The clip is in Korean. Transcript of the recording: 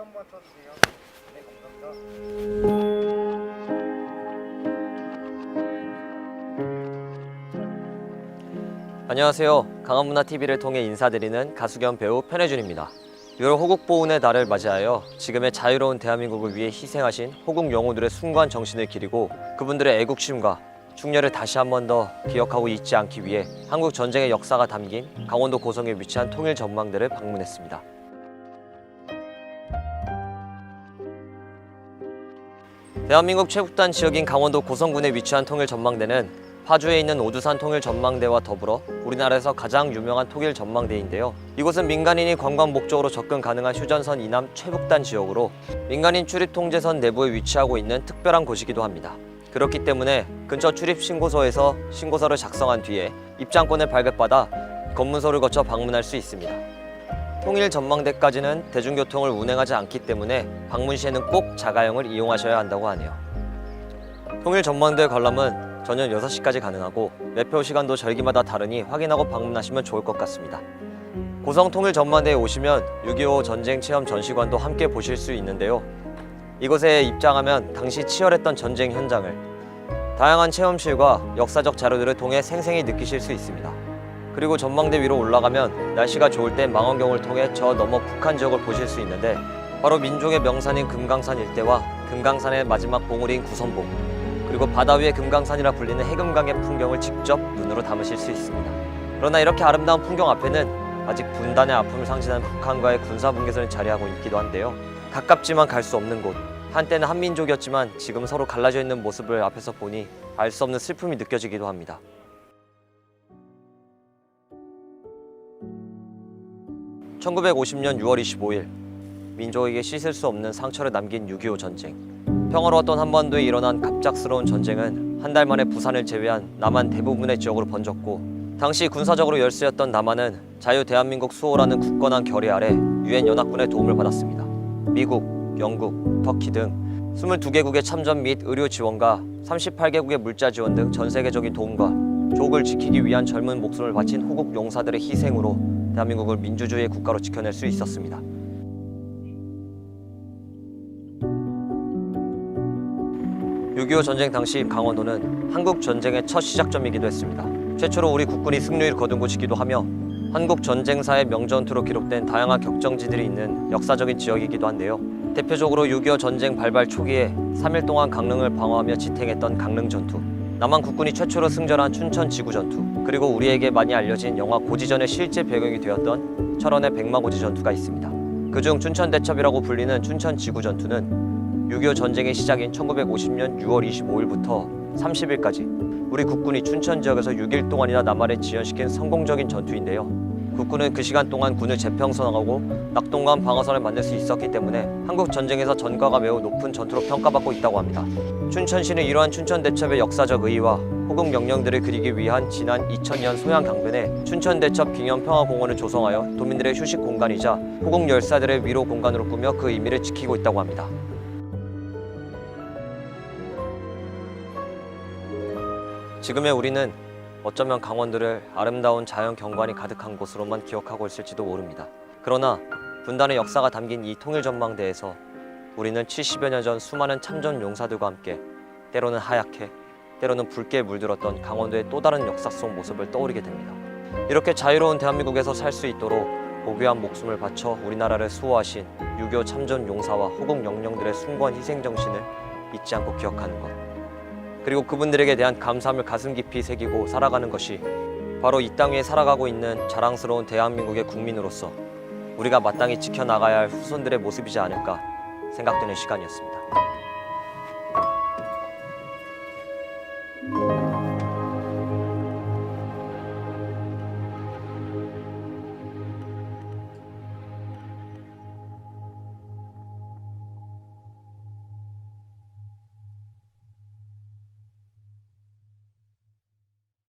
한번 쳐주세요. 네, 감사합니다. 안녕하세요. 강원문화TV를 통해 인사드리는 가수 겸 배우 편혜준입니다. 6월 호국보훈의 날을 맞이하여 지금의 자유로운 대한민국을 위해 희생하신 호국 영웅들의 숭고한 정신을 기리고 그분들의 애국심과 충렬을 다시 한 번 더 기억하고 잊지 않기 위해 한국 전쟁의 역사가 담긴 강원도 고성에 위치한 통일전망대를 방문했습니다. 대한민국 최북단 지역인 강원도 고성군에 위치한 통일전망대는 파주에 있는 오두산 통일전망대와 더불어 우리나라에서 가장 유명한 통일전망대인데요. 이곳은 민간인이 관광 목적으로 접근 가능한 휴전선 이남 최북단 지역으로 민간인 출입 통제선 내부에 위치하고 있는 특별한 곳이기도 합니다. 그렇기 때문에 근처 출입 신고소에서 신고서를 작성한 뒤에 입장권을 발급받아 검문소를 거쳐 방문할 수 있습니다. 통일전망대까지는 대중교통을 운행하지 않기 때문에 방문 시에는 꼭 자가용을 이용하셔야 한다고 하네요. 통일전망대 관람은 저녁 6시까지 가능하고 매표 시간도 절기마다 다르니 확인하고 방문하시면 좋을 것 같습니다. 고성 통일전망대에 오시면 6.25 전쟁 체험 전시관도 함께 보실 수 있는데요. 이곳에 입장하면 당시 치열했던 전쟁 현장을 다양한 체험실과 역사적 자료들을 통해 생생히 느끼실 수 있습니다. 그리고 전망대 위로 올라가면 날씨가 좋을 때 망원경을 통해 저 너머 북한 지역을 보실 수 있는데 바로 민족의 명산인 금강산 일대와 금강산의 마지막 봉우리인 구선봉 그리고 바다 위의 금강산이라 불리는 해금강의 풍경을 직접 눈으로 담으실 수 있습니다. 그러나 이렇게 아름다운 풍경 앞에는 아직 분단의 아픔을 상징하는 북한과의 군사분계선이 자리하고 있기도 한데요. 가깝지만 갈 수 없는 곳, 한때는 한민족이었지만 지금 서로 갈라져 있는 모습을 앞에서 보니 알 수 없는 슬픔이 느껴지기도 합니다. (1950년 6월 25일) 민족에게 씻을 수 없는 상처를 남긴 6.25 전쟁. 평화로웠던 한반도에 일어난 갑작스러운 전쟁은 한 달 만에 부산을 제외한 남한 대부분의 지역으로 번졌고 당시 군사적으로 열세였던 남한은 자유 대한민국 수호라는 굳건한 결의 아래 유엔 연합군의 도움을 받았습니다. 미국, 영국, 터키 등 22개국의 참전 및 의료 지원과 38개국의 물자 지원 등 전 세계적인 도움과 조국을 지키기 위한 젊은 목숨을 바친 호국 용사들의 희생으로 대한민국을 민주주의의 국가로 지켜낼 수 있었습니다. 6.25 전쟁 당시 강원도는 한국 전쟁의 첫 시작점이기도 했습니다. 최초로 우리 국군이 승리를 거둔 곳이기도 하며 한국 전쟁사의 명전투로 기록된 다양한 격정지들이 있는 역사적인 지역이기도 한데요. 대표적으로 6.25 전쟁 발발 초기에 3일 동안 강릉을 방어하며 지탱했던 강릉전투, 남한 국군이 최초로 승전한 춘천 지구전투, 그리고 우리에게 많이 알려진 영화 고지전의 실제 배경이 되었던 철원의 백마고지 전투가 있습니다. 그중 춘천대첩이라고 불리는 춘천 지구전투는 6.25 전쟁의 시작인 1950년 6월 25일부터 30일까지 우리 국군이 춘천 지역에서 6일 동안이나 남한을 지연시킨 성공적인 전투인데요. 국군은 그 시간 동안 군을 재평선하고 낙동강 방어선을 만들 수 있었기 때문에 한국 전쟁에서 전과가 매우 높은 전투로 평가받고 있다고 합니다. 춘천시는 이러한 춘천대첩의 역사적 의의와 호국 영령들을 그리기 위한 지난 2000년 소양 강변에 춘천대첩 기념평화공원을 조성하여 도민들의 휴식 공간이자 호국 열사들의 위로 공간으로 꾸며 그 의미를 지키고 있다고 합니다. 지금의 우리는 어쩌면 강원도를 아름다운 자연 경관이 가득한 곳으로만 기억하고 있을지도 모릅니다. 그러나 분단의 역사가 담긴 이 통일전망대에서 우리는 70여 년 전 수많은 참전 용사들과 함께 때로는 하얗게, 때로는 붉게 물들었던 강원도의 또 다른 역사 속 모습을 떠올리게 됩니다. 이렇게 자유로운 대한민국에서 살 수 있도록 고귀한 목숨을 바쳐 우리나라를 수호하신 6.25 참전 용사와 호국 영령들의 숭고한 희생 정신을 잊지 않고 기억하는 것, 그리고 그분들에게 대한 감사함을 가슴 깊이 새기고 살아가는 것이 바로 이 땅 위에 살아가고 있는 자랑스러운 대한민국의 국민으로서 우리가 마땅히 지켜나가야 할 후손들의 모습이지 않을까 생각되는 시간이었습니다.